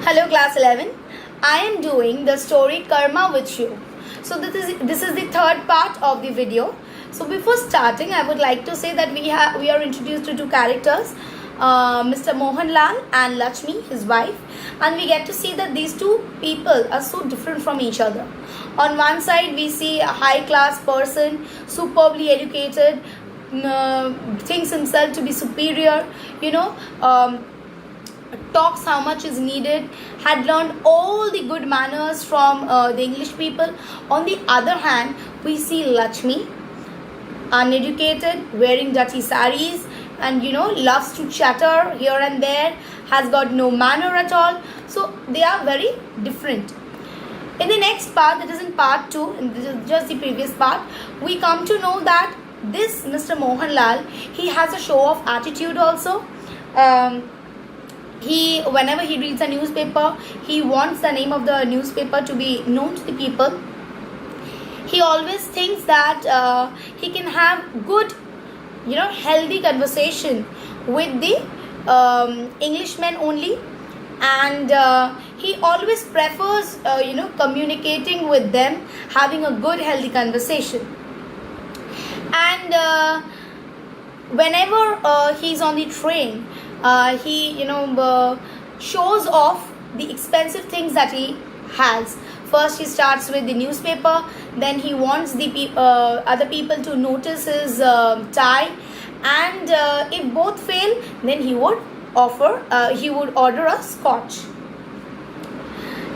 Hello class 11. I am doing the story Karma with you. So this is the third part of the video. So before starting I would like to say that we are introduced to two characters, Mr. Mohanlal and Lakshmi, his wife, and we get to see that these two people are so different from each other. On one side we see a high class person, superbly educated, thinks himself to be superior, talks how much is needed, had learned all the good manners from the English people. On the other hand, we see Lakshmi, uneducated, wearing dirty saris, and loves to chatter here and there, has got no manner at all. So they are very different. In the next part, that is in part 2, and this is just the previous part, we come to know that this Mr. Mohanlal, he has a show of attitude also. Whenever he reads a newspaper, he wants the name of the newspaper to be known to the people. He always thinks that he can have good, healthy conversation with the Englishmen only, and he always prefers communicating with them, having a good healthy conversation. And whenever he's on the train, he shows off the expensive things that he has. First he starts with the newspaper, then he wants the other people to notice his tie, and if both fail, then he would order a scotch.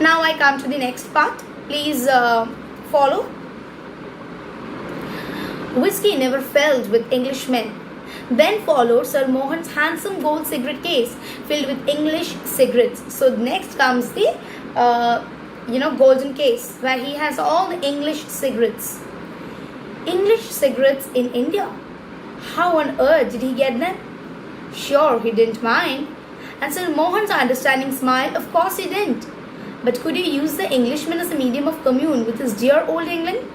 Now I come to the next part. Please follow. Whiskey never failed with Englishmen. Then followed Sir Mohan's handsome gold cigarette case filled with English cigarettes. So next comes the golden case where he has all the English cigarettes. English cigarettes in India? How on earth did he get them? Sure, he didn't mind. And Sir Mohan's understanding smile, of course he didn't. But could he use the Englishman as a medium of commune with his dear old England?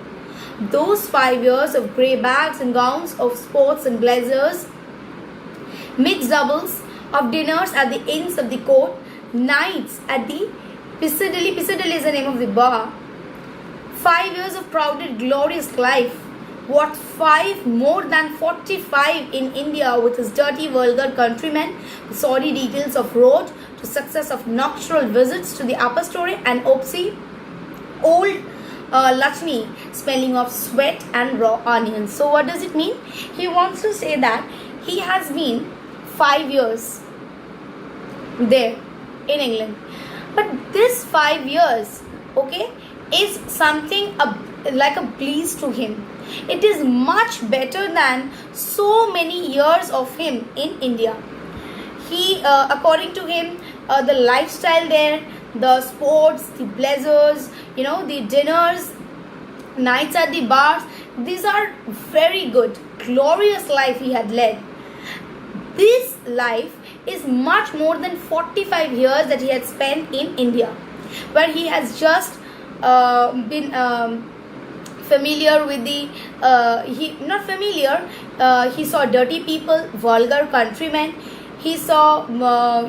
Those 5 years of grey bags and gowns, of sports and blazers, mixed doubles, of dinners at the inns of the court, nights at the Piccadilly is the name of the bar. 5 years of crowded, glorious life. What 5 more than 45 in India with his dirty, vulgar countrymen, the sorry details of road, to success of nocturnal visits to the upper story, and old Lakshmi smelling of sweat and raw onions. So what does it mean? He wants to say that he has been 5 years there in England, but this 5 years, is something like a breeze to him. It is much better than so many years of him in India. He, according to him, the lifestyle there, the sports, the blazers, the dinners, nights at the bars, these are very good, glorious life he had led. This life is much more than 45 years that he had spent in India, where he has just been familiar with the he saw dirty people, vulgar countrymen. He saw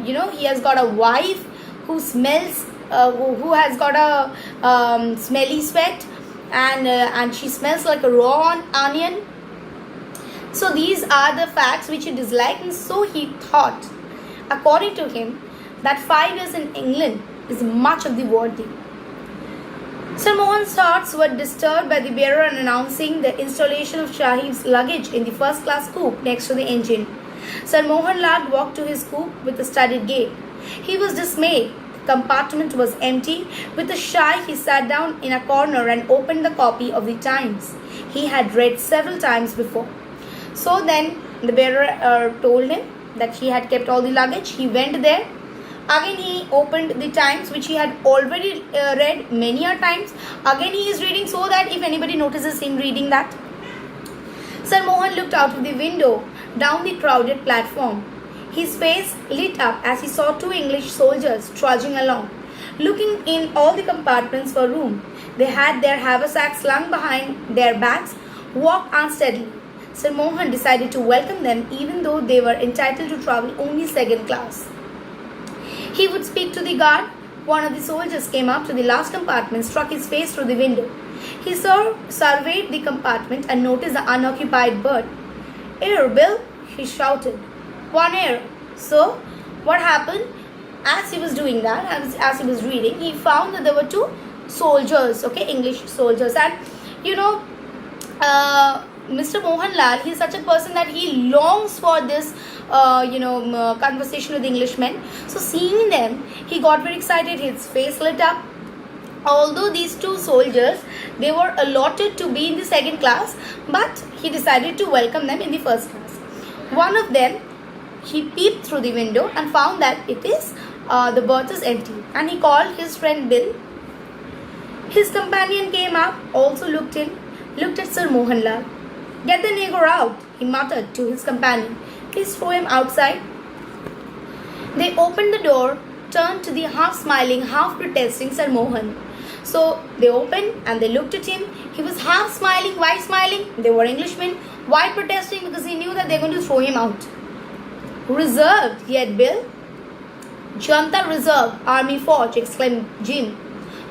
he has got a wife who smells who has got a smelly sweat, and she smells like a raw onion. So these are the facts which he disliked, and so he thought, according to him, that 5 years in England is much of the worthy. Sir Mohan's thoughts were disturbed by the bearer announcing the installation of Shahib's luggage in the first class coupe next to the engine. Sir Mohanlal walked to his coupe with a studied gait. He was dismayed. The compartment was empty. With a sigh, he sat down in a corner and opened the copy of the Times he had read several times before. So then the bearer told him that he had kept all the luggage. He went there. Again he opened the Times, which he had already read many a times. Again he is reading, so that if anybody notices him reading that. Sir Mohan looked out of the window down the crowded platform. His face lit up as he saw 2 English soldiers trudging along, looking in all the compartments for room. They had their haversacks slung behind their backs, walked unsteadily. Sir Mohan decided to welcome them even though they were entitled to travel only second class. He would speak to the guard, One of the soldiers came up to the last compartment, struck his face through the window. He surveyed the compartment and noticed the unoccupied berth. "Air, Bill!" he shouted. "One air." So, what happened? As he was doing that, as he was reading, he found that there were two soldiers, okay, English soldiers. And you know, Mr. Mohanlal, he is such a person that he longs for this, conversation with Englishmen. So seeing them, he got very excited. His face lit up. Although these two soldiers, they were allotted to be in the second class, but he decided to welcome them in the first class. One of them, he peeped through the window and found that the berth is empty, and he called his friend Bill. His companion came up, also looked at Sir Mohanlal. "Get the nigger out," he muttered to his companion. "Please throw him outside." They opened the door, turned to the half-smiling, half-protesting Sir Mohan. So they opened and they looked at him. He was half-smiling. Why smiling? They were Englishmen. Why protesting? Because he knew that they were going to throw him out. "Reserved," yet Bill. "Janta Reserve, Army Forge," exclaimed Jim,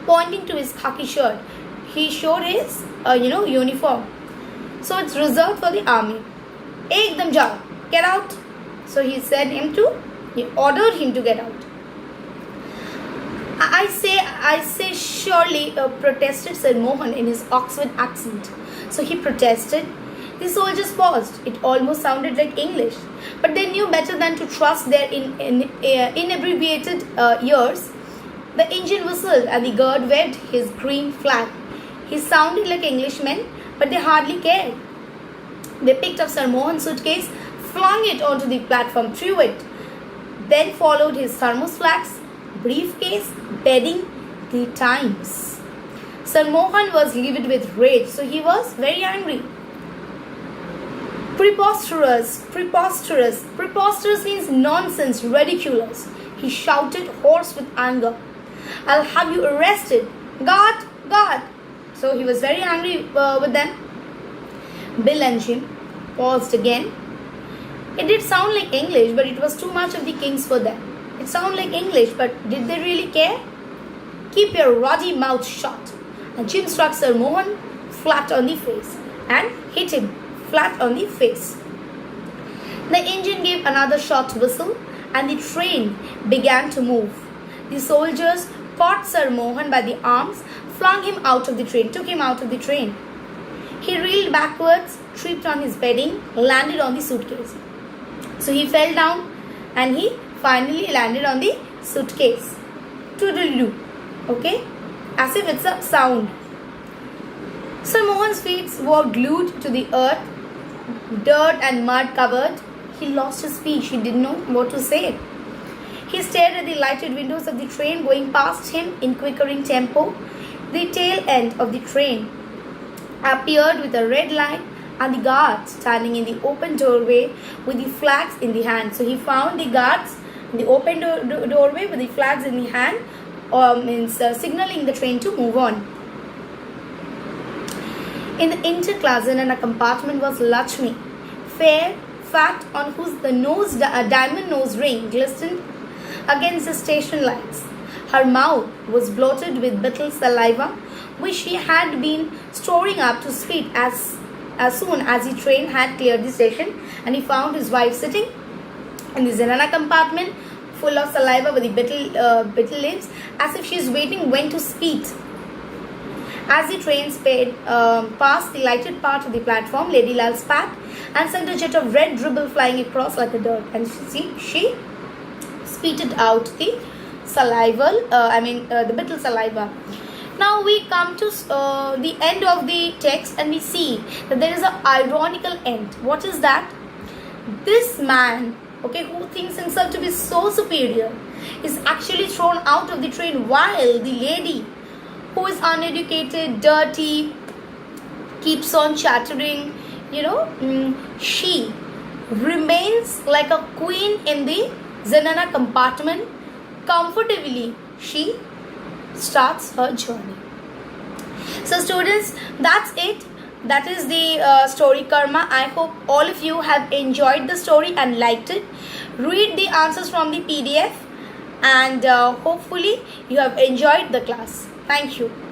pointing to his khaki shirt. He showed his, uniform. "So it's reserved for the army." "Ekdam jao, get out." So he ordered him to get out. I say, surely, protested Sir Mohan in his Oxford accent. So he protested. The soldiers paused. It almost sounded like English, but they knew better than to trust their inebriated ears. The engine whistled and the guard waved his green flag. He sounded like Englishmen, but they hardly cared. They picked up Sir Mohan's suitcase, flung it onto the platform, threw it. Then followed his thermos flask, briefcase, bedding, the Times. Sir Mohan was livid with rage, so he was very angry. "Preposterous, preposterous, preposterous means nonsense, ridiculous," he shouted, hoarse with anger. "I'll have you arrested. Guard, guard." So he was very angry with them. Bill and Jim paused again. It did sound like English, but it was too much of the king's for them. It sounded like English, but did they really care? "Keep your ruddy mouth shut." And Jim struck Sir Mohan flat on the face and hit him flat on the face. The engine gave another short whistle and the train began to move. The soldiers caught Sir Mohan by the arms, flung him out of the train, took him out of the train. He reeled backwards, tripped on his bedding, landed on the suitcase. So he fell down and he finally landed on the suitcase. Toodle-doo. Okay? As if it's a sound. Sir Mohan's feet were glued to the earth, dirt and mud covered. He lost his speech. He didn't know what to say. He stared at the lighted windows of the train going past him in quickening tempo. The tail end of the train appeared with a red light and the guards standing in the open doorway with the flags in the hand. So he found the guards in the open doorway with the flags in the hand, signaling the train to move on. In the interclassen and a compartment was Lakshmi, fair, fat, on whose diamond nose ring glistened against the station lights. Her mouth was bloated with bitter saliva, which she had been storing up to spit as soon as the train had cleared the station, and he found his wife sitting in the Zenana compartment, full of saliva with the bitter lips, as if she is waiting when to spit. As the train sped past the lighted part of the platform, Lady Lal spat and sent a jet of red dribble flying across like a dirt, and she spitted out the saliva, the bitter saliva. Now we come to the end of the text and we see that there is an ironical end. What is that? This man, okay, who thinks himself to be so superior, is actually thrown out of the train, while the lady who is uneducated, dirty, keeps on chattering, she remains like a queen in the Zenana compartment. Comfortably, she starts her journey. So students, that's it. That is the story Karma. I hope all of you have enjoyed the story and liked it. Read the answers from the PDF. and hopefully you have enjoyed the class. Thank you.